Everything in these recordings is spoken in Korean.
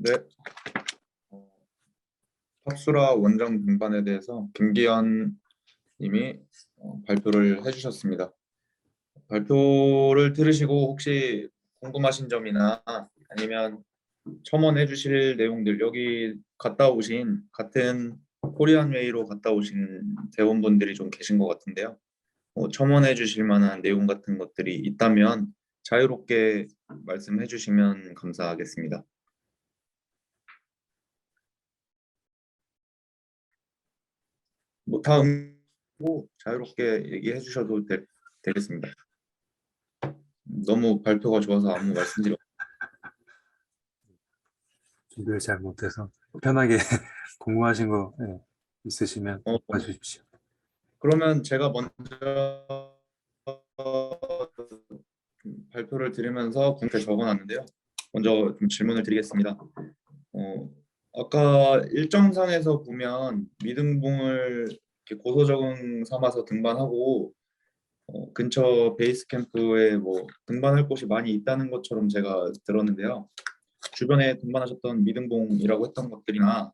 네, 어, 탑수라 원정 등반에 대해서 김기현 님이 발표를 해주셨습니다. 발표를 들으시고 혹시 궁금하신 점이나 아니면 첨언해 주실 내용들, 여기 갔다 오신 같은 코리안웨이로 갔다 오신 대원분들이 좀 계신 것 같은데요. 첨언해 주실 만한 내용 같은 것들이 있다면 자유롭게 말씀해 주시면 감사하겠습니다. 다음 자유롭게 얘기해 주셔도 되겠습니다. 너무 발표가 좋아서 아무 말씀드려. 준비를 잘 못해서 편하게 궁금하신 거 있으시면 어, 봐주십시오. 그러면 제가 먼저 발표를 드리면서 공표에 적어놨는데요. 먼저 좀 질문을 드리겠습니다. 아까 일정상에서 보면 미등봉을 이렇게 고소적응 삼아서 등반하고 근처 베이스 캠프에 뭐 등반할 곳이 많이 있다는 것처럼 제가 들었는데요. 주변에 등반하셨던 미등봉이라고 했던 것들이나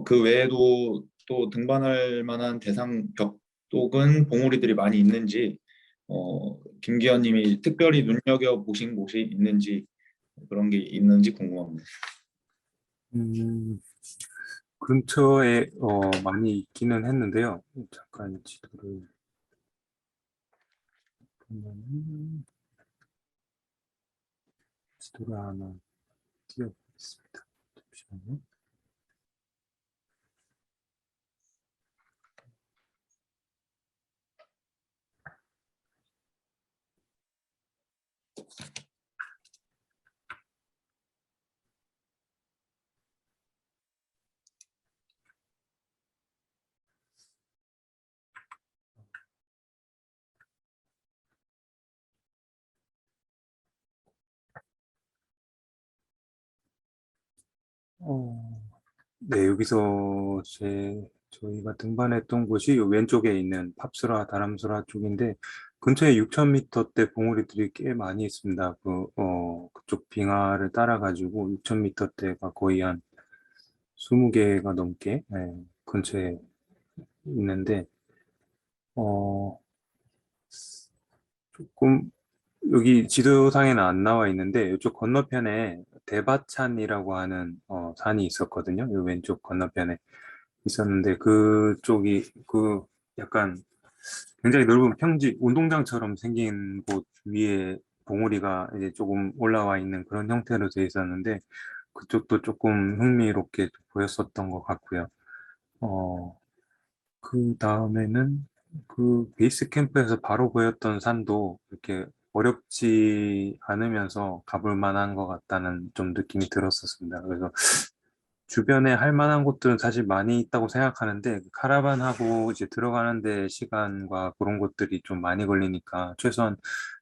그 외에도 또 등반할 만한 대상 벽독은 봉우리들이 많이 있는지 김기현님이 특별히 눈여겨 보신 곳이 있는지 그런 게 있는지 궁금합니다. 근처에 많이 있기는 했는데요. 잠깐 지도를 보면은 지도를 하나 띄워보겠습니다. 잠시만요. 네, 여기서 저희가 등반했던 곳이 요 왼쪽에 있는 팝스라 다람수라 쪽인데 근처에 6,000m대 봉우리들이 꽤 많이 있습니다. 그쪽 빙하를 따라가지고 6,000m대가 거의 한 20개가 넘게 근처에 있는데 어, 조금 여기 지도상에는 안 나와 있는데 이쪽 건너편에 대바찬이라고 하는 산이 있었거든요. 이 왼쪽 건너편에 있었는데 그쪽이 그 약간 굉장히 넓은 평지 운동장처럼 생긴 곳 위에 봉우리가 이제 조금 올라와 있는 그런 형태로 되어 있었는데 그쪽도 조금 흥미롭게 보였었던 것 같고요. 그 다음에는 그 베이스 캠프에서 바로 보였던 산도 이렇게 어렵지 않으면서 가볼 만한 것 같다는 좀 느낌이 들었었습니다. 그래서 주변에 할 만한 곳들은 사실 많이 있다고 생각하는데 카라반하고 이제 들어가는데 시간과 그런 것들이 좀 많이 걸리니까 최소한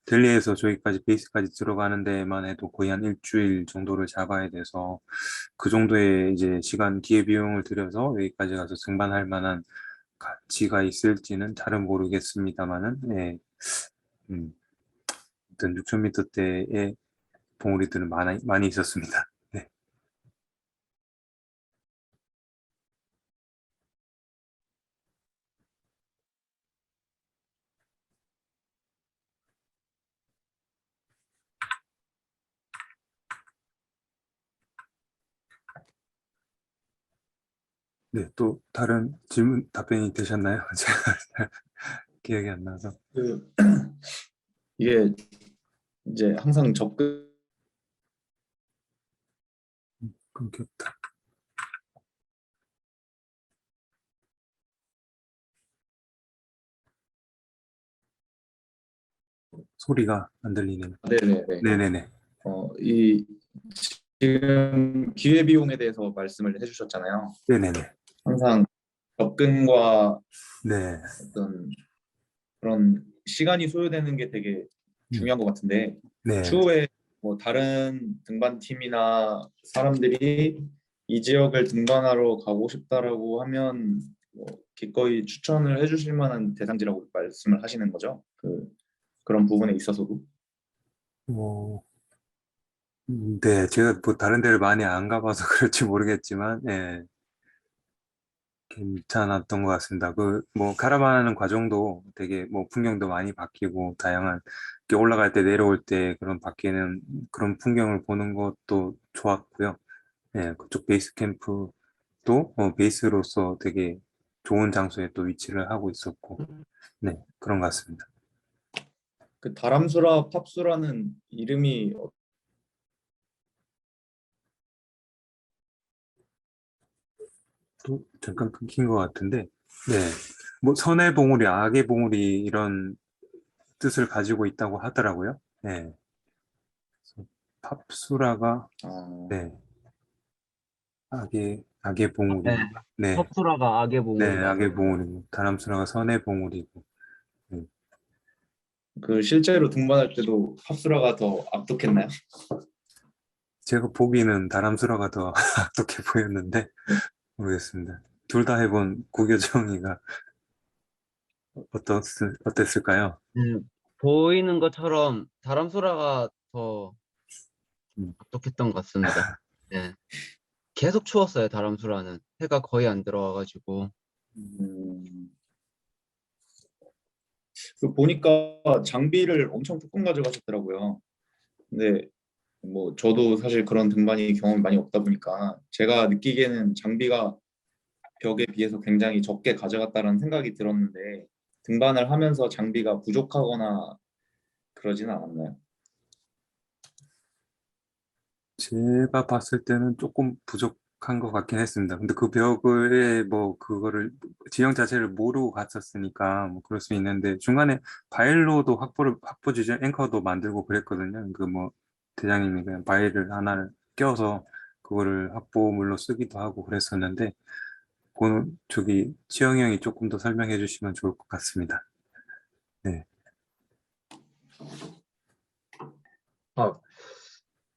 델리에서 저기까지 베이스까지 들어가는 데만 해도 거의 한 일주일 정도를 잡아야 돼서 그 정도의 이제 시간 기회비용을 들여서 여기까지 가서 등반할 만한 가치가 있을지는 잘은 모르겠습니다만은 예, 음, 일단 6,000m대의 봉우리들은 많이 있었습니다. 네. 네, 또 다른 질문 답변이 되셨나요? 제가 기억이 안 나서. 그 이게 이제 항상 접근 끊겼다. 소리가 안 들리네요. 네네네. 네네네. 이 지금 기회비용에 대해서 말씀을 해주셨잖아요. 네네네. 항상 접근과 네. 어떤 그런 시간이 소요되는 게 되게 음, 중요한 것 같은데 네. 추후에 뭐 다른 등반 팀이나 사람들이 이 지역을 등반하러 가고 싶다라고 하면 뭐 기꺼이 추천을 해주실 만한 대상지라고 말씀을 하시는 거죠? 그런 부분에 있어서도. 어, 네, 제가 뭐 다른 데를 많이 안 가봐서 그럴지 모르겠지만, 예, 괜찮았던 것 같습니다. 그, 뭐, 카라반하는 과정도 되게 뭐 풍경도 많이 바뀌고, 다양한, 이렇게 올라갈 때 내려올 때 그런 바뀌는 그런 풍경을 보는 것도 좋았고요. 예, 그쪽 베이스 캠프도 베이스로서 되게 좋은 장소에 또 위치를 하고 있었고, 네, 그런 것 같습니다. 그 다람수라 팝수라는 이름이 또 잠깐 끊긴 것 같은데, 네, 뭐 선의 봉우리, 악의 봉우리 이런 뜻을 가지고 있다고 하더라고요. 네, 그래서 팝수라가 아, 네, 악의 네. 봉우리, 네, 섭수라가 악의 네, 봉우리라고. 악의 봉우리, 다람수라가 선의 봉우리고, 네. 그 실제로 등반할 때도 팝수라가 더 압독했나요? 제가 보기에는 다람수라가 더 악독해 보였는데 모르겠습니다. 둘 다 해본 구교정이가 어땠을까요? 보이는 것처럼 다람수라가 더 음, 압독했던 것 같습니다. 네. 계속 추웠어요, 다람수라는. 해가 거의 안 들어와가지고. 음, 그 보니까 장비를 엄청 조금 가져가셨더라고요. 근데 뭐 저도 사실 그런 등반이 경험이 많이 없다 보니까 제가 느끼기에는 장비가 벽에 비해서 굉장히 적게 가져갔다는 생각이 들었는데 등반을 하면서 장비가 부족하거나 그러지는 않았나요? 제가 봤을 때는 조금 부족한 것 같긴 했습니다. 근데 그 벽에 뭐 그거를 지형 자체를 모르고 갔었으니까 뭐 그럴 수 있는데 중간에 바일로도 확보 지점 앵커도 만들고 그랬거든요. 그 뭐 대장님이 그냥 바일을 하나를 껴서 그거를 확보물로 쓰기도 하고 그랬었는데 그거는 저기 지영이 형이 조금 더 설명해 주시면 좋을 것 같습니다. 네. 아,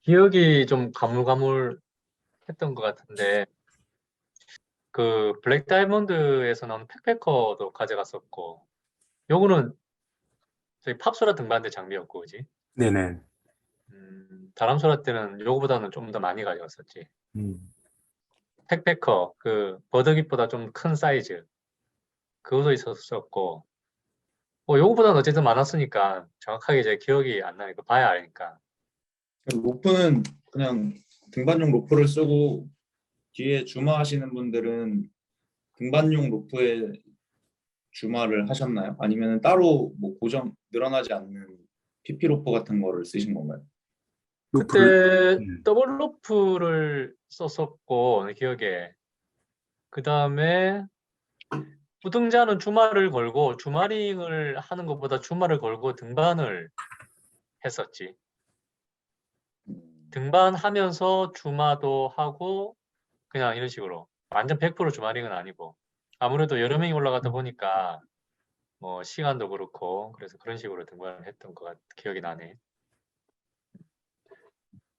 기억이 좀 가물가물했던 것 같은데, 그 블랙 다이몬드에서 나온 팩패커도 가져갔었고, 요거는 저희 팝소라 등반대 장비였고, 그지? 네네. 다람소라 때는 요거보다는 좀 더 많이 가져갔었지. 음. 팩패커, 그 버드깃보다 좀 큰 사이즈, 그것도 있었었고, 뭐 요거보다는 어쨌든 많았으니까 정확하게 이제 기억이 안 나니까 봐야 알니까. 로프는 그냥 등반용 로프를 쓰고 뒤에 주마 하시는 분들은 등반용 로프에 주마를 하셨나요? 아니면 따로 뭐 고정 늘어나지 않는 PP 로프 같은 거를 쓰신 건가요? 루프를 그때 음. 더블 로프를 썼었고, 내 기억에. 그 다음에 부등자는 주말을 걸고 주마링을 하는 것보다 주말을 걸고 등반을 했었지. 등반하면서 주마도 하고 그냥 이런 식으로 완전 100% 주마링은 아니고 아무래도 여러 명이 올라가다 보니까 뭐 시간도 그렇고 그래서 그런 식으로 등반을 했던 기억이 나네.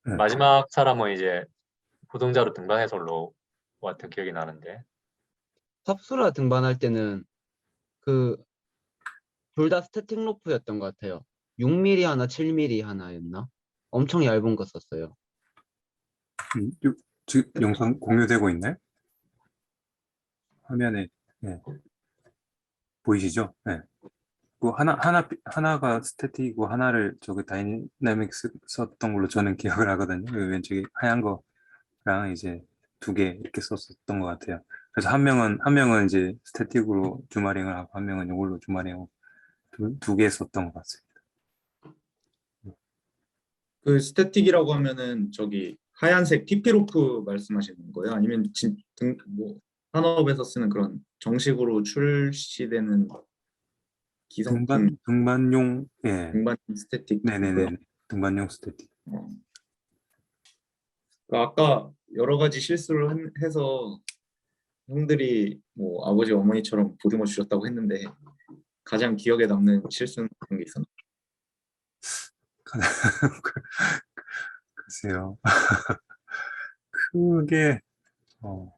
네. 마지막 사람은 이제 부등자로 등반해서 올라왔던 기억이 나는데 섭수라 등반할 때는 그 둘 다 스태틱 로프였던 것 같아요. 6mm 하나, 7mm 하나였나? 엄청 얇은 거 썼어요. 지금 영상 공유되고 있나요? 화면에 네, 보이시죠? 네. 그 하나가 스태틱이고 하나를 저기 다이내믹스 썼던 걸로 저는 기억을 하거든요. 그 왼쪽에 하얀 거랑 이제 두 개 이렇게 썼었던 것 같아요. 그래서 한 명은 이제 스태틱으로 주마링을 하고 한 명은 이걸로 주마링하고 두 개 썼던 것 같습니다. 그 스태틱이라고 하면은 저기 하얀색 PP 로프 말씀하시는 거예요? 아니면 뭐 산업에서 쓰는 그런 정식으로 출시되는 기성품 등반용 예, 등반 스태틱 로프요? 네네네, 등반용 스태틱. 어. 그 아까 여러 가지 실수를 해서 형들이 뭐 아버지 어머니처럼 보듬어 주셨다고 했는데 가장 기억에 남는 실수는 그런 게 있었나요? 글쎄요. 크게 어,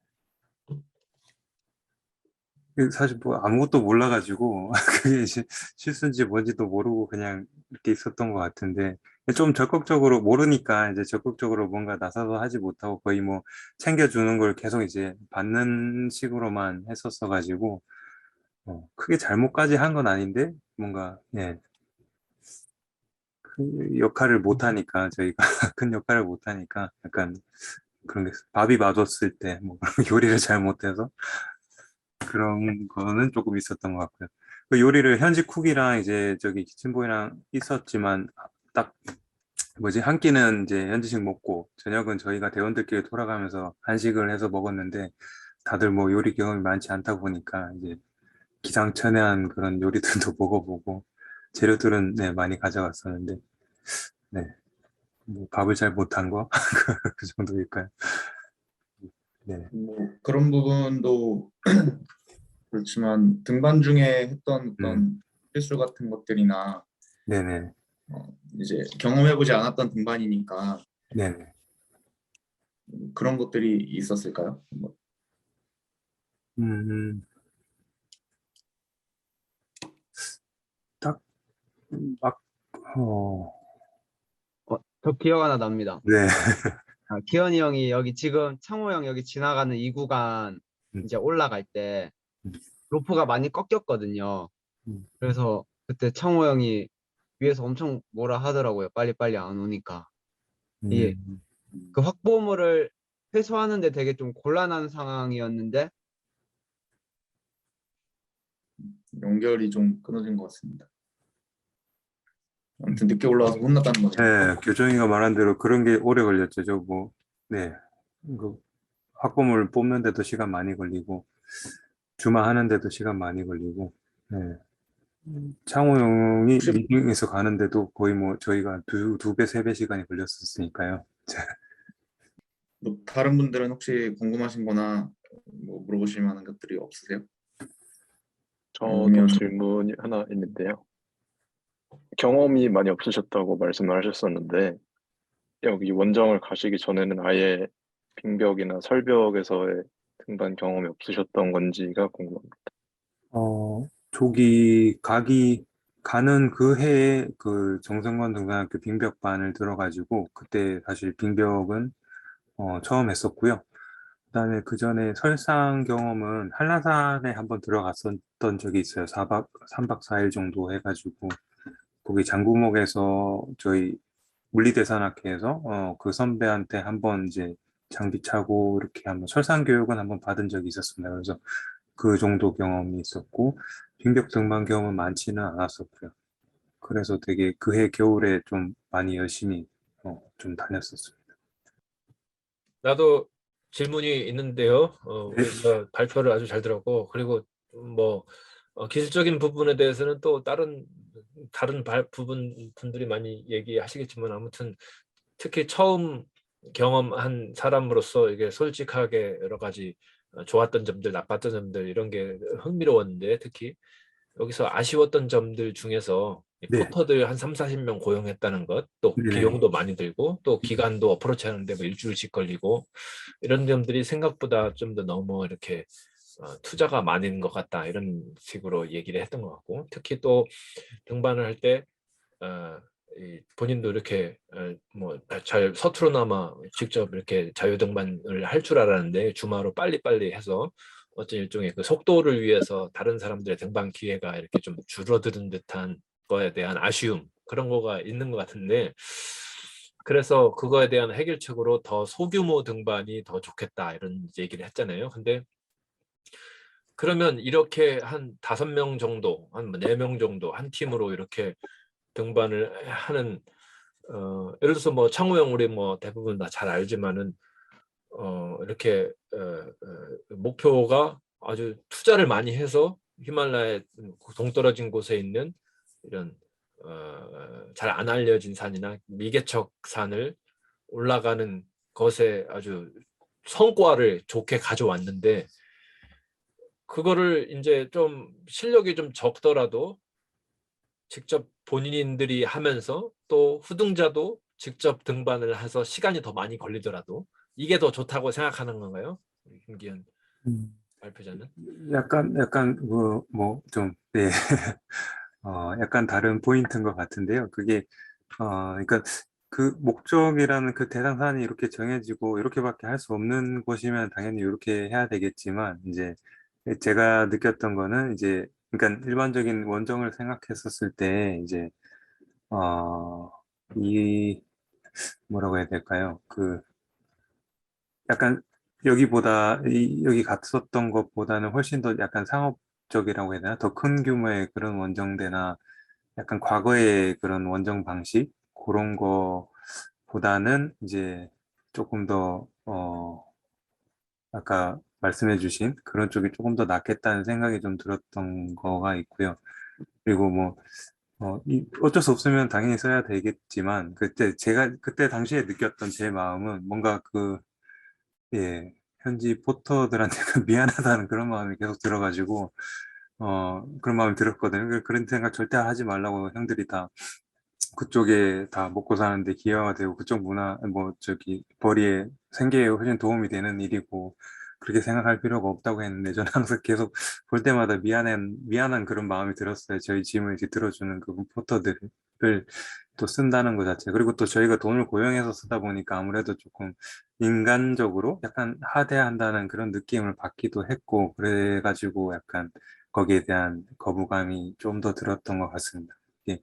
사실 뭐 아무것도 몰라가지고 그게 이제 실수인지 뭔지도 모르고 그냥 이렇게 있었던 것 같은데 좀 적극적으로 모르니까 이제 적극적으로 뭔가 나서서 하지 못하고 거의 뭐 챙겨주는 걸 계속 이제 받는 식으로만 했었어가지고 크게 잘못까지 한 건 아닌데 뭔가 예, 그 역할을 못하니까 저희가 큰 역할을 못하니까 약간 그런 게 밥이 맛없을 때 뭐 요리를 잘 못해서 그런 거는 조금 있었던 것 같고요. 그 요리를 현지 쿡이랑 이제 저기 키친보이랑 있었지만 딱 뭐지 한 끼는 이제 현지식 먹고 저녁은 저희가 대원들끼리 돌아가면서 한식을 해서 먹었는데 다들 뭐 요리 경험이 많지 않다 보니까 이제 기상천외한 그런 요리들도 먹어보고 재료들은 네, 많이 가져갔었는데 네, 뭐 밥을 잘 못한 거 그 정도일까요? 네, 뭐 그런 부분도 그렇지만 등반 중에 했던 음, 어떤 실수 같은 것들이나 네네, 이제 경험해보지 않았던 등반이니까 네네. 그런 것들이 있었을까요? 뭐, 음, 딱, 막, 저 기억 하나 납니다. 네. 기현이 형이 여기 지금 창호 형 여기 지나가는 이 구간 음, 이제 올라갈 때 음, 로프가 많이 꺾였거든요. 음, 그래서 그때 창호 형이 위에서 엄청 뭐라 하더라고요. 빨리빨리 안 오니까. 이게 음, 그 확보물을 회수하는데 되게 좀 곤란한 상황이었는데 연결이 좀 끊어진 것 같습니다. 아무튼 늦게 올라와서 혼났다는 거죠. 네, 교정이가 말한 대로 그런 게 오래 걸렸죠. 저 뭐, 네. 그 학부모를 뽑는데도 시간 많이 걸리고, 주말하는데도 시간 많이 걸리고, 네. 창호 형이 혹시 미팅에서 가는데도 거의 뭐 저희가 두 배, 세 배 시간이 걸렸었으니까요. 뭐 다른 분들은 혹시 궁금하신 거나 뭐 물어보실 만한 것들이 없으세요? 저도 아니면 질문이 하나 있는데요. 경험이 많이 없으셨다고 말씀을 하셨었는데, 여기 원정을 가시기 전에는 아예 빙벽이나 설벽에서의 등반 경험이 없으셨던 건지가 궁금합니다. 가는 그 해에 그 정성관 등산학교 빙벽반을 들어가지고, 그때 사실 빙벽은 처음 했었고요. 그다음에 그 전에 설상 경험은 한라산에 한번 들어갔었던 적이 있어요. 3박 4일 정도 해가지고 거기 장구목에서 저희 물리대산학회에서 그 선배한테 한번 이제 장비 차고 이렇게 한번 설상 교육은 한번 받은 적이 있었습니다. 그래서 그 정도 경험이 있었고 빙벽 등반 경험은 많지는 않았었고요. 그래서 되게 그해 겨울에 좀 많이 열심히 좀 다녔었어요. 나도 질문이 있는데요. 네. 우리가 발표를 아주 잘 들었고, 그리고 뭐 기술적인 부분에 대해서는 또 다른 분들이 많이 얘기하시겠지만, 아무튼 특히 처음 경험한 사람으로서 이게 솔직하게 여러 가지 좋았던 점들, 나빴던 점들 이런 게 흥미로웠는데, 특히 여기서 아쉬웠던 점들 중에서 이 네. 포터들 한 3, 40명 고용했다는 것, 또 네. 비용도 많이 들고, 또 기간도 어프로치 하는데 뭐 일주일씩 걸리고, 이런 점들이 생각보다 좀 더 너무 이렇게 투자가 많은 것 같다, 이런 식으로 얘기를 했던 것 같고, 특히 또 등반을 할 때 본인도 이렇게 뭐 잘 서투르나마 직접 이렇게 자유 등반을 할 줄 알았는데 주마로 빨리빨리 해서 어떤 일종의 그 속도를 위해서 다른 사람들의 등반 기회가 이렇게 좀 줄어드는 듯한 거에 대한 아쉬움, 그런 거가 있는 것 같은데, 그래서 그거에 대한 해결책으로 더 소규모 등반이 더 좋겠다 이런 얘기를 했잖아요. 근데 그러면 이렇게 한 5명 정도, 한 4명 정도 한 팀으로 이렇게 등반을 하는, 예를 들어서 뭐 창호 형 우리 뭐 대부분 다 잘 알지만은 이렇게 목표가 아주 투자를 많이 해서 히말라야 동떨어진 곳에 있는 이런 잘 안 알려진 산이나 미개척 산을 올라가는 것에 아주 성과를 좋게 가져왔는데, 그거를 이제 좀 실력이 좀 적더라도 직접 본인들이 하면서 또 후등자도 직접 등반을 해서 시간이 더 많이 걸리더라도 이게 더 좋다고 생각하는 건가요? 김기현. 발표자는? 약간 그뭐좀 네. 약간 다른 포인트인 것 같은데요. 그게 그러니까 그 목적이라는 그 대상 사안이 이렇게 정해지고 이렇게밖에 할 수 없는 곳이면 당연히 이렇게 해야 되겠지만 이제 제가 느꼈던 거는 이제 그러니까 일반적인 원정을 생각했었을 때 이제 이 뭐라고 해야 될까요? 그 약간 여기 갔었던 것보다는 훨씬 더 약간 상업적이라고 해야 되나? 더 큰 규모의 그런 원정대나 약간 과거의 그런 원정 방식 그런 거보다는 이제 조금 더 아까 말씀해주신 그런 쪽이 조금 더 낫겠다는 생각이 좀 들었던 거가 있고요. 그리고 뭐 어쩔 수 없으면 당연히 써야 되겠지만 제가 그때 당시에 느꼈던 제 마음은 뭔가 예, 현지 포터들한테 미안하다는 그런 마음이 계속 들어가지고 그런 마음이 들었거든요. 그런 생각 절대 하지 말라고 형들이 다 그쪽에 다 먹고 사는데 기여가 되고 그쪽 문화 뭐 저기 벌이에 생계에 훨씬 도움이 되는 일이고 그렇게 생각할 필요가 없다고 했는데 저는 항상 계속 볼 때마다 미안한 그런 마음이 들었어요. 저희 짐을 이렇게 들어주는 그 포터들을 또 쓴다는 것 자체. 그리고 또 저희가 돈을 고용해서 쓰다 보니까 아무래도 조금 인간적으로 약간 하대한다는 그런 느낌을 받기도 했고 그래가지고 약간 거기에 대한 거부감이 좀 더 들었던 것 같습니다. 예.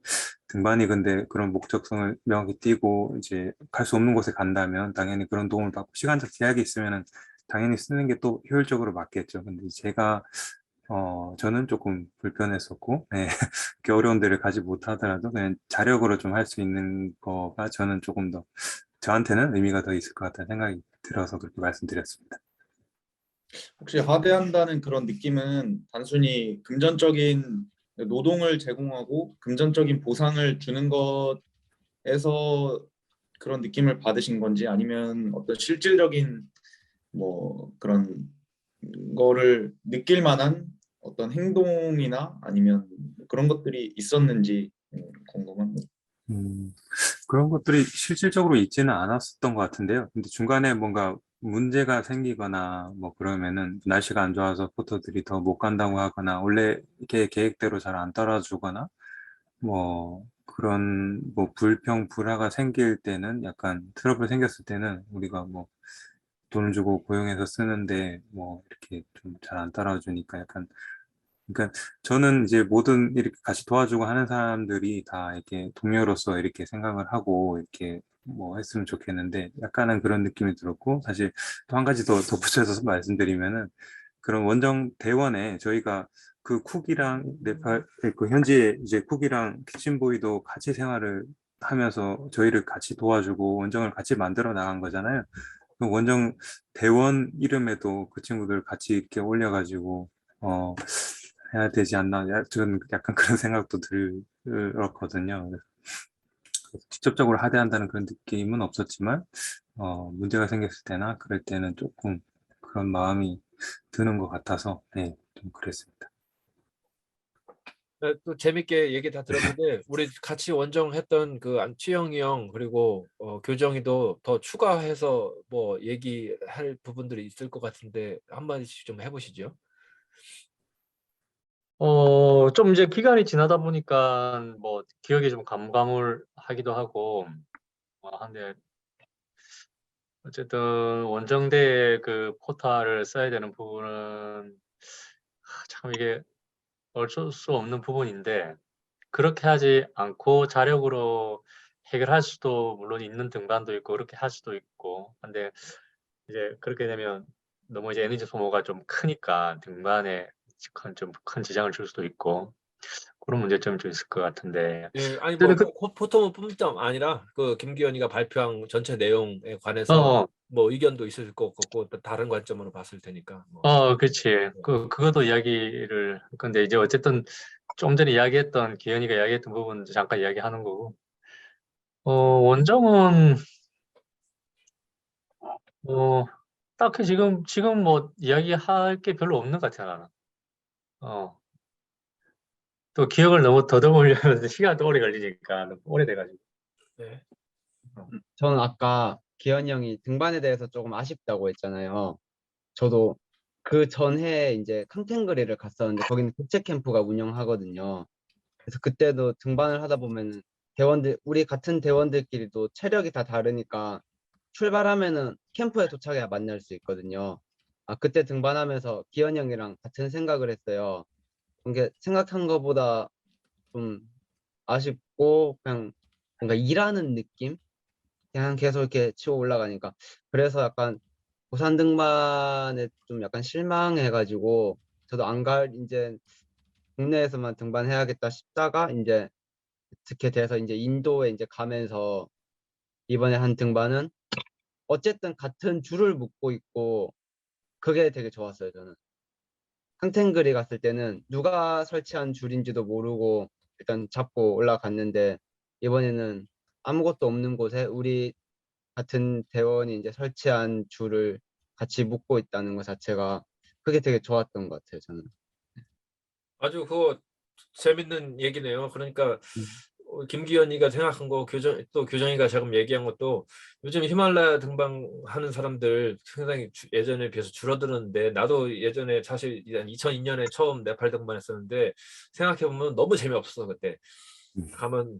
등반이 근데 그런 목적성을 명확히 띄고 이제 갈 수 없는 곳에 간다면 당연히 그런 도움을 받고 시간적 제약이 있으면은 당연히 쓰는 게 또 효율적으로 맞겠죠. 근데 저는 조금 불편했었고, 네. 이렇게 어려운 데를 가지 못하더라도 그냥 자력으로 좀 할 수 있는 거가 저는 조금 더 저한테는 의미가 더 있을 것 같다는 생각이 들어서 그렇게 말씀드렸습니다. 혹시 하대한다는 그런 느낌은 단순히 금전적인 노동을 제공하고 금전적인 보상을 주는 것에서 그런 느낌을 받으신 건지 아니면 어떤 실질적인 뭐 그런 거를 느낄 만한 어떤 행동이나 아니면 그런 것들이 있었는지 궁금합니다. 음, 그런 것들이 실질적으로 있지는 않았었던 것 같은데요. 근데 중간에 뭔가 문제가 생기거나 뭐 그러면은 날씨가 안 좋아서 포터들이 더 못 간다고 하거나 원래 이렇게 계획대로 잘 안 따라주거나 뭐 그런 뭐 불평불화가 생길 때는 약간 트러블 생겼을 때는 우리가 뭐 돈을 주고 고용해서 쓰는데 뭐 이렇게 좀 잘 안 따라주니까 약간 그러니까 저는 이제 모든 이렇게 같이 도와주고 하는 사람들이 다 이렇게 동료로서 이렇게 생각을 하고 이렇게 뭐 했으면 좋겠는데 약간은 그런 느낌이 들었고 사실 또 한 가지 더 덧붙여서 말씀드리면은 그런 원정 대원에 저희가 그 쿡이랑 네팔 그 현지에 이제 쿡이랑 키친보이도 같이 생활을 하면서 저희를 같이 도와주고 원정을 같이 만들어 나간 거잖아요. 그 원정 대원 이름에도 그 친구들 같이 이렇게 올려가지고 어 해야 되지 않나 저는 약간 그런 생각도 들었거든요. 그래서 직접적으로 하대한다는 그런 느낌은 없었지만 문제가 생겼을 때나 그럴 때는 조금 그런 마음이 드는 것 같아서 네, 좀 그랬습니다. 네, 또 재밌게 얘기 다 들었는데 우리 같이 원정했던 그 안치영이 형 그리고 교정이도 더 추가해서 뭐 얘기할 부분들이 있을 것 같은데 한마디씩 좀 해보시죠. 좀 이제 기간이 지나다 보니까 뭐 기억이 좀 가물가물하기도 하고 한데 어쨌든 원정대 그 포탈을 써야 되는 부분은 참 이게 어쩔 수 없는 부분인데 그렇게 하지 않고 자력으로 해결할 수도 물론 있는 등반도 있고 그렇게 할 수도 있고 근데 이제 그렇게 되면 너무 이제 에너지 소모가 좀 크니까 등반에 좀 큰 지장을 줄 수도 있고 그런 문제점이 좀 있을 것 같은데 예, 아니 어쨌든 뭐 포토뿐만 아니라 그 김기현이가 발표한 전체 내용에 관해서 어, 뭐 의견도 있을 것 같고 또 다른 관점으로 봤을 테니까 뭐. 그치. 그것도 이야기를, 근데 이제 어쨌든 좀 전에 이야기했던, 기현이가 이야기했던 부분 잠깐 이야기하는 거고. 원정은, 어, 딱히 지금 뭐 이야기할 게 별로 없는 것 같아, 나는. 어, 또 기억을 너무 더듬으려면 시간도 오래 걸리니까, 너무 오래돼가지고. 네. 저는 아까 기현이 형이 등반에 대해서 조금 아쉽다고 했잖아요. 저도 그 전해 이제 캉텐그리를 갔었는데 거기는 국제 캠프가 운영하거든요. 그래서 그때도 등반을 하다 보면 대원들 우리 같은 대원들끼리도 체력이 다 다르니까 출발하면은 캠프에 도착해야 만날 수 있거든요. 아 그때 등반하면서 기현이 형이랑 같은 생각을 했어요. 이게 생각한 것보다 좀 아쉽고 그냥 뭔가 일하는 느낌? 그냥 계속 이렇게 치고 올라가니까 그래서 약간 고산 등반에 좀 약간 실망해가지고 저도 안 갈 이제 국내에서만 등반해야겠다 싶다가 이제 어떻게 돼서 이제 인도에 이제 가면서 이번에 한 등반은 어쨌든 같은 줄을 묶고 있고 그게 되게 좋았어요 저는. 캉텐그리 갔을 때는 누가 설치한 줄인지도 모르고 일단 잡고 올라갔는데 이번에는 아무것도 없는 곳에 우리 같은 대원이 이제 설치한 줄을 같이 묶고 있다는 것 자체가 그게 되게 좋았던 것 같아요 저는. 아주 그거 재밌는 얘기네요. 그러니까 김기현이가 생각한 거, 또 교정이가 지금 얘기한 것도 요즘 히말라야 등반하는 사람들 상당히 예전에 비해서 줄어드는데, 나도 예전에 사실 2002년에 처음 네팔 등반했었는데 생각해보면 너무 재미없었어 그때. 가면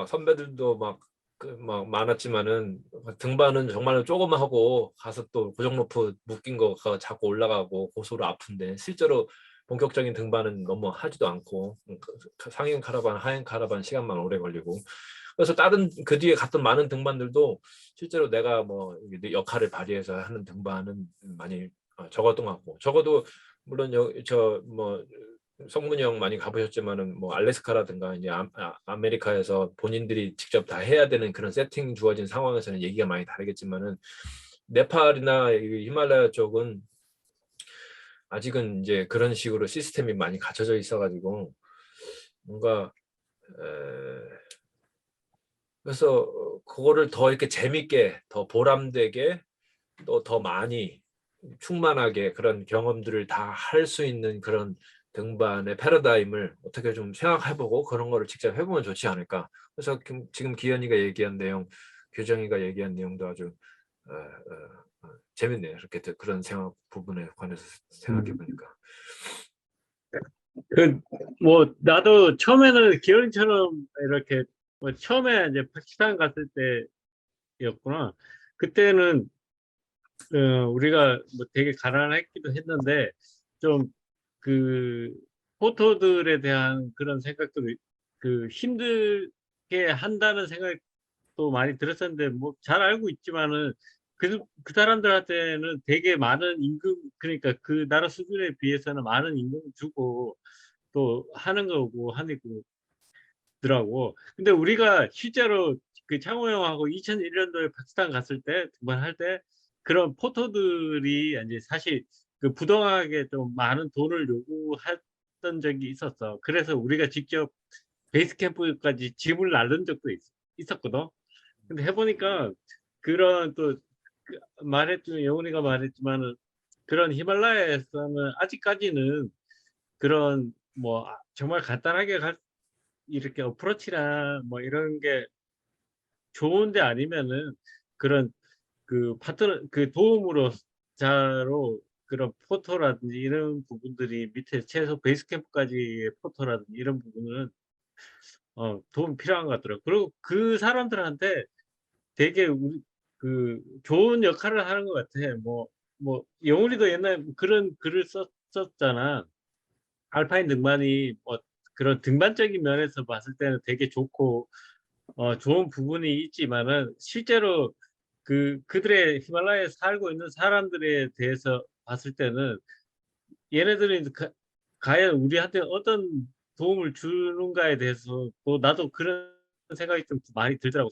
선배들도 막 많았지만은 등반은 정말 조금 하고 가서 또 고정로프 묶인 거 자꾸 올라가고 고소로 아픈데, 실제로 본격적인 등반은 너무 하지도 않고 상행 카라반, 하행 카라반 시간만 오래 걸리고, 그래서 다른 그 뒤에 갔던 많은 등반들도 실제로 내가 뭐 역할을 발휘해서 하는 등반은 많이 적었던 것 같고, 적어도 물론 저뭐 성문이 형 많이 가보셨지만은 뭐 알래스카라든가 이제 아메리카에서 본인들이 직접 다 해야 되는 그런 세팅 주어진 상황에서는 얘기가 많이 다르겠지만은, 네팔이나 히말라야 쪽은 아직은 이제 그런 식으로 시스템이 많이 갖춰져 있어가지고 뭔가 그래서 그거를 더 이렇게 재밌게, 더 보람되게, 또 더 많이 충만하게 그런 경험들을 다 할 수 있는 그런 등반의 패러다임을 어떻게 좀 생각해보고 그런 거를 직접 해보면 좋지 않을까. 그래서 지금 기현이가 얘기한 내용, 교정이가 얘기한 내용도 아주 재밌네요. 이렇게 그런 생각 부분에 관해서 생각해 보니까. 뭐 나도 처음에는 기현처럼 이렇게 뭐 처음에 이제 파키스탄 갔을 때였구나. 그때는 우리가 뭐 되게 가난했기도 했는데 좀 그 포토들에 대한 그런 생각도 힘들게 한다는 생각도 많이 들었었는데 뭐 잘 알고 있지만은 그 사람들한테는 되게 많은 임금, 그러니까 그 나라 수준에 비해서는 많은 임금을 주고 또 하는 거고 하더라고. 근데 우리가 실제로 그 창호 형하고 2001년도에 파키스탄 갔을 때 등반할 때 그런 포토들이 이제 사실 그 부당하게 좀 많은 돈을 요구했던 적이 있었어. 그래서 우리가 직접 베이스 캠프까지 짐을 나른 적도 있었거든. 근데 해보니까 그런 또 말했지만 영훈이가 말했지만은 그런 히말라야에서는 아직까지는 그런 뭐 정말 간단하게 이렇게 어프로치나 뭐 이런 게 좋은데 아니면은 그런 그 파트너 그 도움으로 자로 그런 포토라든지 이런 부분들이 밑에 최소 베이스 캠프까지의 포토라든지 이런 부분은 도움 필요한 것 같더라고. 그리고 그 사람들한테 되게 좋은 역할을 하는 것 같아. 뭐 영훈이도 옛날에 그런 글을 썼잖아. 알파인 등반이 뭐 그런 등반적인 면에서 봤을 때는 되게 좋고 좋은 부분이 있지만은 실제로 그들의 히말라야에 살고 있는 사람들에 대해서 봤을 때는 얘네들이 과연 우리한테 어떤 도움을 주는가에 대해서 또 나도 그런 생각이 좀 많이 들더라고.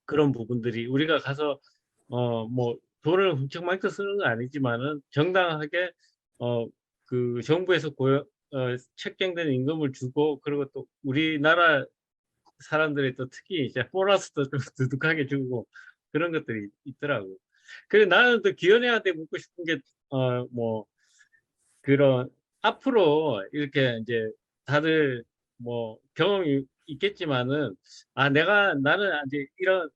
그런 부분들이 우리가 가서 뭐 돈을 훔쩍 망쳐 쓰는 건 아니지만은 정당하게 그 정부에서 책정된 임금을 주고, 그리고 또 우리나라 사람들이 또 특히 이제 보너스도 좀 두둑하게 주고 그런 것들이 있더라고. 그래서 나는 또 기현이한테 묻고 싶은 게 뭐 그런 앞으로 이렇게 이제 다들 뭐 경험이 있겠지만은 나는 이제 이런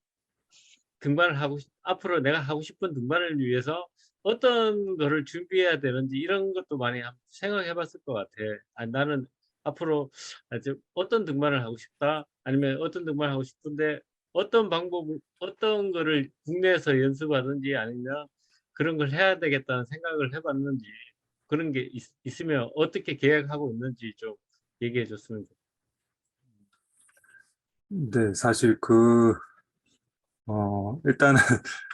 등반을 앞으로 내가 하고 싶은 등반을 위해서 어떤 거를 준비해야 되는지 이런 것도 많이 생각해 봤을 것 같아. 나는 앞으로 어떤 등반을 하고 싶다. 아니면 어떤 등반을 하고 싶은데 어떤 어떤 거를 국내에서 연습하든지 아니면 그런 걸 해야 되겠다는 생각을 해봤는지 그런 게 있으면 어떻게 계획하고 있는지 좀 얘기해 줬으면 좋겠어. 네, 사실 일단은,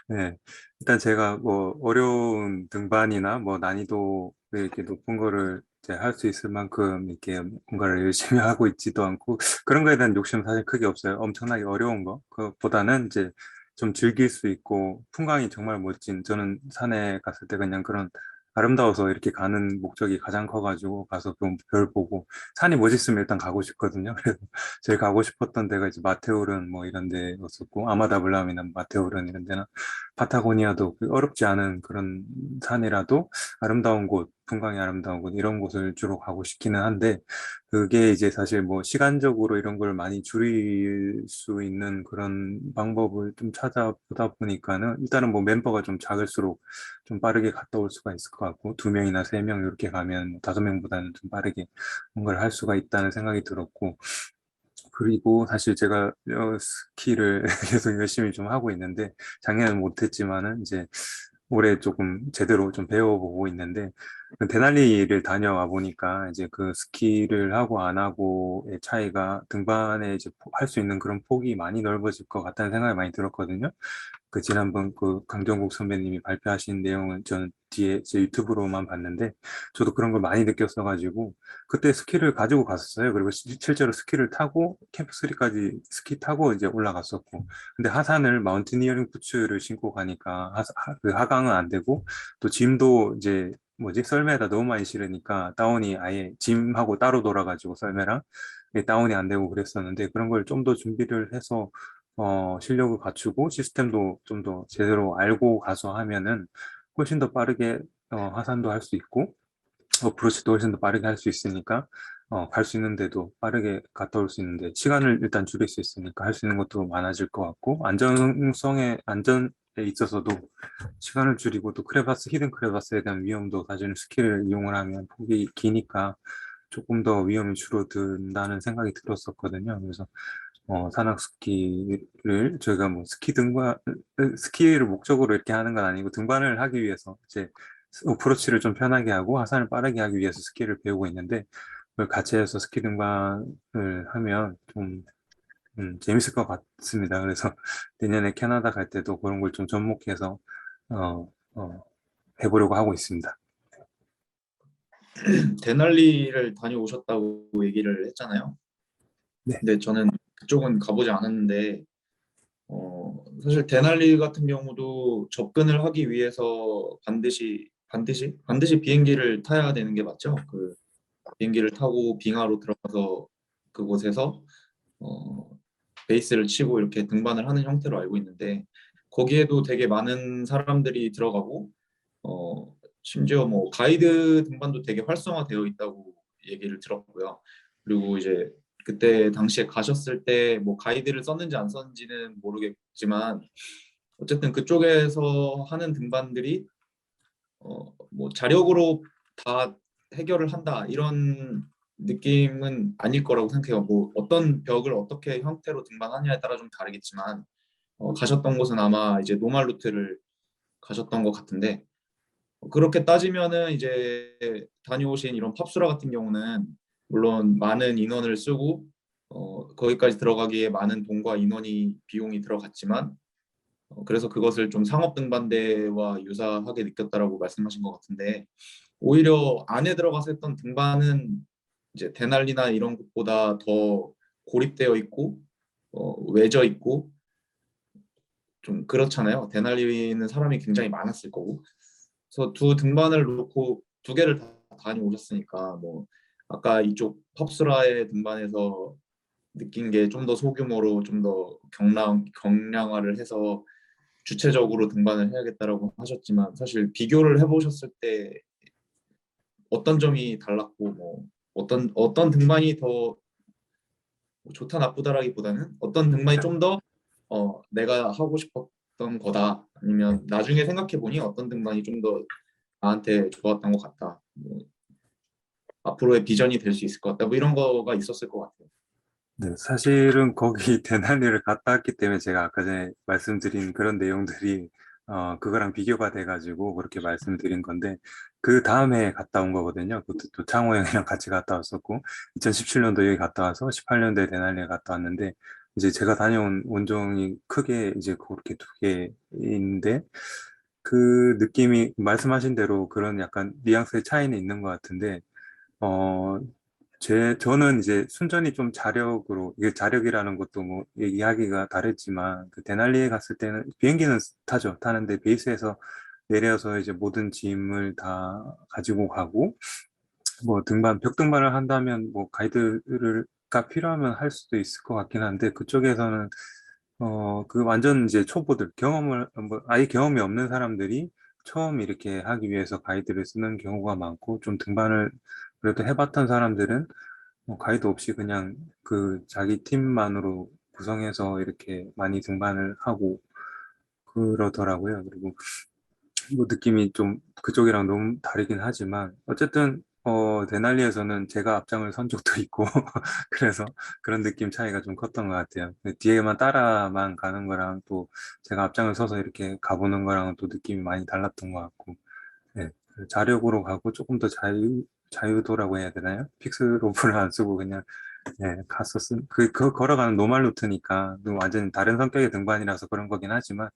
네, 일단 제가 뭐 어려운 등반이나 뭐 난이도 이렇게 높은 거를 이제 할 수 있을 만큼 이렇게 뭔가를 열심히 하고 있지도 않고 그런 거에 대한 욕심은 사실 크게 없어요. 엄청나게 어려운 거. 그보다는 이제 좀 즐길 수 있고 풍광이 정말 멋진 저는 산에 갔을 때 그냥 그런 아름다워서 이렇게 가는 목적이 가장 커가지고 가서 좀 별 보고 산이 멋있으면 일단 가고 싶거든요. 그래서 제일 가고 싶었던 데가 이제 마테오른 뭐 이런 데였었고 아마다블람이나 마테오른 이런 데나 파타고니아도 어렵지 않은 그런 산이라도 아름다운 곳, 풍광이 아름다운 곳 이런 곳을 주로 가고 싶기는 한데 그게 이제 사실 뭐 시간적으로 이런 걸 많이 줄일 수 있는 그런 방법을 좀 찾아보다 보니까는 일단은 뭐 멤버가 좀 작을수록 좀 빠르게 갔다 올 수가 있을 것 같고 2명이나 3명 이렇게 가면 5명보다는 좀 빠르게 뭔가를 할 수가 있다는 생각이 들었고 그리고 사실 제가 스키를 계속 열심히 좀 하고 있는데 작년에는 못했지만은 이제 올해 조금 제대로 좀 배워보고 있는데 그 데날리를 다녀와 보니까 이제 그 스키를 하고 안 하고의 차이가 등반에 이제 할 수 있는 그런 폭이 많이 넓어질 것 같다는 생각이 많이 들었거든요. 그 지난번 그 강정국 선배님이 발표하신 내용은 저는 뒤에 제 유튜브로만 봤는데 저도 그런 걸 많이 느꼈어가지고 그때 스키를 가지고 갔었어요. 그리고 실제로 스키를 타고 캠프3까지 스키 타고 이제 올라갔었고 근데 하산을 마운티니어링 부츠를 신고 가니까 그 하강은 안 되고 또 짐도 이제 뭐지 썰매에다 너무 많이 실으니까 다운이 아예 짐하고 따로 돌아가지고 썰매랑 다운이 안 되고 그랬었는데 그런 걸 좀 더 준비를 해서 실력을 갖추고 시스템도 좀 더 제대로 알고 가서 하면은 훨씬 더 빠르게 하산도 할 수 있고 어프로치도 훨씬 더 빠르게 할 수 있으니까 갈 수 있는데도 빠르게 갔다 올 수 있는데 시간을 일단 줄일 수 있으니까 할 수 있는 것도 많아질 것 같고 안전에 있어서도 시간을 줄이고 또 히든 크레바스에 대한 위험도 사실은 스키를 이용을 하면 폭이 기니까 조금 더 위험이 줄어든다는 생각이 들었었거든요. 그래서 산악 스키를 저희가 뭐 스키를 목적으로 이렇게 하는 건 아니고 등반을 하기 위해서 이제 어프로치를 좀 편하게 하고 하산을 빠르게 하기 위해서 스키를 배우고 있는데 그걸 같이 해서 스키 등반을 하면 좀 재밌을 것 같습니다. 그래서 내년에 캐나다 갈 때도 그런 걸 좀 접목해서 어, 어, 해보려고 하고 있습니다. 데날리를 다녀오셨다고 얘기를 했잖아요. 네. 근데 저는 그쪽은 가보지 않았는데 사실 데날리 같은 경우도 접근을 하기 위해서 반드시 비행기를 타야 되는 게 맞죠? 그 비행기를 타고 빙하로 들어가서 그곳에서 베이스를 치고 이렇게 등반을 하는 형태로 알고 있는데 거기에도 되게 많은 사람들이 들어가고 심지어 뭐 가이드 등반도 되게 활성화되어 있다고 얘기를 들었고요. 그리고 이제 그때 당시에 가셨을 때 뭐 가이드를 썼는지 안 썼는지는 모르겠지만 어쨌든 그쪽에서 하는 등반들이 뭐 자력으로 다 해결을 한다 이런 느낌은 아닐 거라고 생각해요. 뭐 어떤 벽을 어떻게 형태로 등반하냐에 따라 좀 다르겠지만 가셨던 곳은 아마 이제 노말 루트를 가셨던 것 같은데 그렇게 따지면은 이제 다녀오신 이런 팝수라 같은 경우는 물론 많은 인원을 쓰고 거기까지 들어가기에 많은 돈과 인원이 비용이 들어갔지만 그래서 그것을 좀 상업 등반대와 유사하게 느꼈다라고 말씀하신 것 같은데 오히려 안에 들어가서 했던 등반은 이제 데날리나 이런 곳보다 더 고립되어 있고 외져 있고 좀 그렇잖아요. 데날리는 사람이 굉장히 많았을 거고 그래서 두 등반을 놓고 두 개를 다 다녀오셨으니까 뭐 아까 이쪽 펍스라의 등반에서 느낀 게 좀 더 소규모로 좀 더 경량화를 해서 주체적으로 등반을 해야겠다라고 하셨지만 사실 비교를 해보셨을 때 어떤 점이 달랐고 뭐 어떤 등반이 더 좋다 나쁘다라기보다는 어떤 등반이 좀 더 내가 하고 싶었던 거다 아니면 나중에 생각해 보니 어떤 등반이 좀 더 나한테 좋았던 것 같다. 뭐 앞으로의 비전이 될 수 있을 것 같다. 뭐 이런 거가 있었을 것 같아요. 네, 사실은 거기 대난리를 갔다 왔기 때문에 제가 아까 전에 말씀드린 그런 내용들이 그거랑 비교가 돼가지고 그렇게 말씀드린 건데 그 다음에 갔다 온 거거든요. 그것도 또 창호 형이랑 같이 갔다 왔었고 2017년도 여기 갔다 와서 18년도에 대난리에 갔다 왔는데 이제 제가 다녀온 원종이 크게 이제 그렇게 두 개인데 그 느낌이 말씀하신 대로 그런 약간 뉘앙스의 차이는 있는 것 같은데 어, 저는 이제 순전히 좀 자력으로, 이게 자력이라는 것도 뭐 얘기하기가 다르지만, 그 데날리에 갔을 때는 비행기는 타죠. 타는데 베이스에서 내려서 이제 모든 짐을 다 가지고 가고, 뭐 벽 등반을 한다면 뭐 가이드가 필요하면 할 수도 있을 것 같긴 한데, 그쪽에서는 그 완전 이제 초보들, 뭐 아예 경험이 없는 사람들이 처음 이렇게 하기 위해서 가이드를 쓰는 경우가 많고, 좀 등반을 그래도 해봤던 사람들은 뭐 가이드 없이 그냥 그 자기 팀만으로 구성해서 이렇게 많이 등반을 하고 그러더라고요. 그리고 뭐 느낌이 좀 그쪽이랑 너무 다르긴 하지만 어쨌든 데날리에서는 제가 앞장을 선 적도 있고 그래서 그런 느낌 차이가 좀 컸던 것 같아요. 근데 뒤에만 따라만 가는 거랑 또 제가 앞장을 서서 이렇게 가보는 거랑은 또 느낌이 많이 달랐던 것 같고 네. 자력으로 가고 조금 더 자유도라고 해야 되나요? 픽스 로프를 안 쓰고 그냥 네, 그 걸어가는 노말 루트니까 완전 다른 성격의 등반이라서 그런 거긴 하지만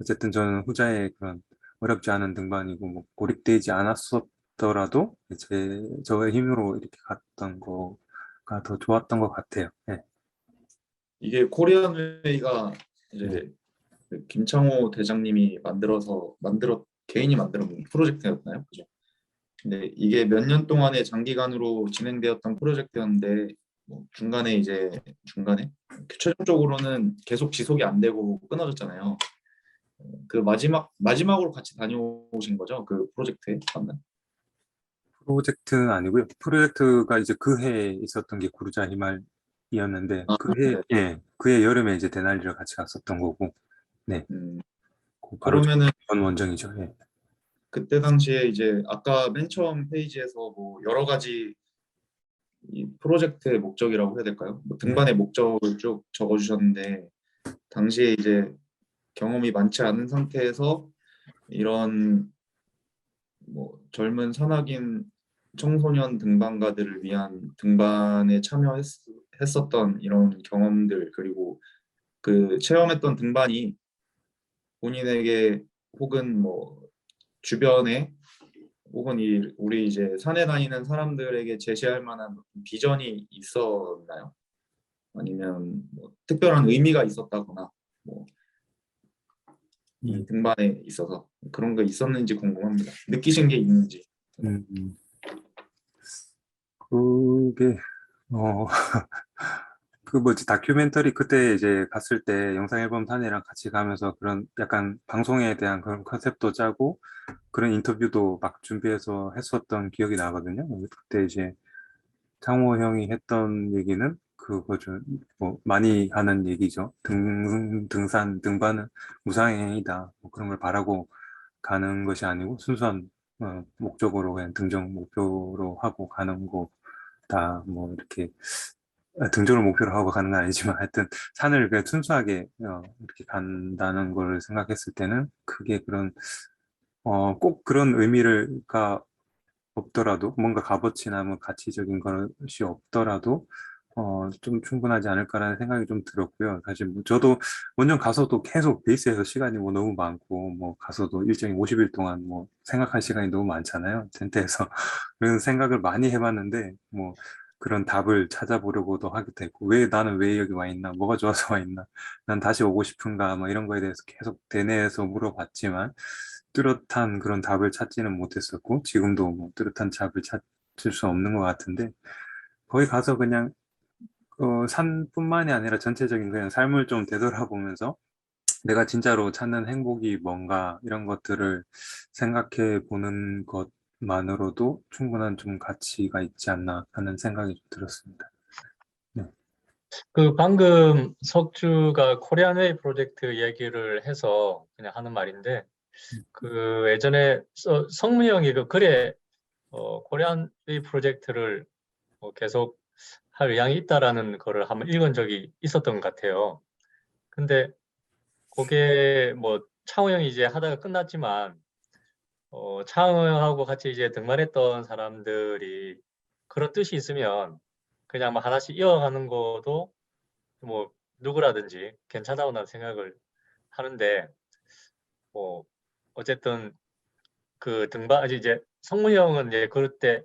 어쨌든 저는 후자의 그런 어렵지 않은 등반이고 뭐 고립되지 않았었더라도 저의 힘으로 이렇게 갔던 거가 더 좋았던 것 같아요. 네. 이게 코리안웨이가 네. 이제 그 김창호 대장님이 개인이 만들어 놓은 프로젝트였나요? 그죠? 근데 이게 몇 년 동안의 장기간으로 진행되었던 프로젝트였는데 뭐 중간에 최종적으로는 계속 지속이 안 되고 끊어졌잖아요. 그 마지막으로 같이 다녀오신 거죠? 그 프로젝트에 맞나? 프로젝트는 아니고요. 프로젝트가 이제 그 해에 있었던 게 구르자 히말이었는데 아, 네. 그해 여름에 이제 데날리를 같이 갔었던 거고, 네, 그 바로 그러면은 전 원정이죠. 예. 그때 당시에 이제 아까 맨 처음 페이지에서 뭐 여러 가지 이 프로젝트의 목적이라고 해야 될까요? 뭐 네. 등반의 목적을 쭉 적어주셨는데 당시에 이제 경험이 많지 않은 상태에서 이런 뭐 젊은 산악인 청소년 등반가들을 위한 등반에 참여했었던 이런 경험들 그리고 그 체험했던 등반이 본인에게 혹은 뭐 주변에 혹은 우리 이제 산에 다니는 사람들에게 제시할 만한 비전이 있었나요? 아니면 뭐 특별한 의미가 있었다거나 뭐 이 등반에 있어서 그런 거 있었는지 궁금합니다. 느끼신 게 있는지. 음, 그게 어, 그 뭐지 다큐멘터리 그때 이제 갔을 때 영상 앨범 탄이랑 같이 가면서 그런 약간 방송에 대한 그런 컨셉도 짜고 그런 인터뷰도 막 준비해서 했었던 기억이 나거든요. 그때 이제 창호 형이 했던 얘기는 그거죠. 뭐 많이 하는 얘기죠. 등산, 등반은 무상행위다. 뭐 그런 걸 바라고 가는 것이 아니고 순수한 목적으로 그냥 등정 목표로 하고 가는 거다. 뭐 이렇게 등정을 목표로 하고 가는 건 아니지만 하여튼 산을 그냥 순수하게 이렇게 간다는 걸 생각했을 때는 그게 그런 꼭 그런 의미가 없더라도 뭔가 값어치나 뭐 가치적인 것이 없더라도 좀 충분하지 않을까라는 생각이 좀 들었고요. 사실 뭐 저도 원정 가서도 계속 베이스에서 시간이 뭐 너무 많고 뭐 가서도 일정이 50일 동안 뭐 생각할 시간이 너무 많잖아요. 텐트에서 그런 생각을 많이 해봤는데 뭐 그런 답을 찾아보려고도 하게 됐고 나는 왜 여기 와 있나 뭐가 좋아서 와 있나 난 다시 오고 싶은가 뭐 이런 거에 대해서 계속 대내에서 물어봤지만 뚜렷한 그런 답을 찾지는 못했었고 지금도 뭐 뚜렷한 답을 찾을 수 없는 것 같은데 거기 가서 그냥 산뿐만이 아니라 전체적인 그냥 삶을 좀 되돌아보면서 내가 진짜로 찾는 행복이 뭔가 이런 것들을 생각해 보는 것만으로도 충분한 좀 가치가 있지 않나 하는 생각이 좀 들었습니다. 네. 그 방금 석주가 코리안웨이 프로젝트 얘기를 해서 그냥 하는 말인데 그 예전에 성문형이 그 글에 코리안웨이 프로젝트를 계속 할 의향이 있다라는 거를 한번 읽은 적이 있었던 것 같아요. 근데 그게 뭐 창호 형이 이제 하다가 끝났지만 창호 형하고 같이 이제 등반했던 사람들이 그런 뜻이 있으면 그냥 뭐 하나씩 이어가는 것도 뭐 누구라든지 괜찮다고 난 생각을 하는데 뭐 어쨌든 그 등반 이제 성문이 형은 이제 그럴 때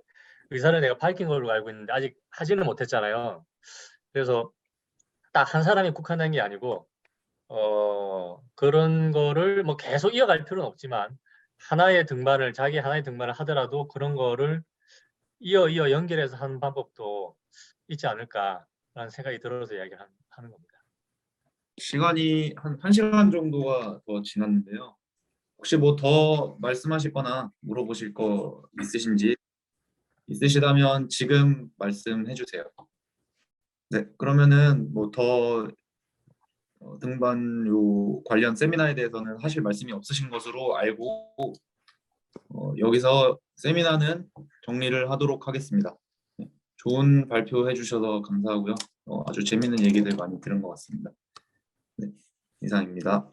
의사를 내가 밝힌 걸로 알고 있는데 아직 하지는 못했잖아요. 그래서 딱 한 사람이 국한된 게 아니고 그런 거를 뭐 계속 이어갈 필요는 없지만 자기 하나의 등반을 하더라도 그런 거를 이어 연결해서 하는 방법도 있지 않을까라는 생각이 들어서 이야기를 하는 겁니다. 시간이 한 1시간 정도가 더 지났는데요. 혹시 뭐 더 말씀하실 거나 물어보실 거 있으시다면 지금 말씀해 주세요. 네, 그러면은 뭐 더 등반요 관련 세미나에 대해서는 하실 말씀이 없으신 것으로 알고 여기서 세미나는 정리를 하도록 하겠습니다. 네, 좋은 발표해 주셔서 감사하고요. 아주 재밌는 얘기들 많이 들은 것 같습니다. 네, 이상입니다.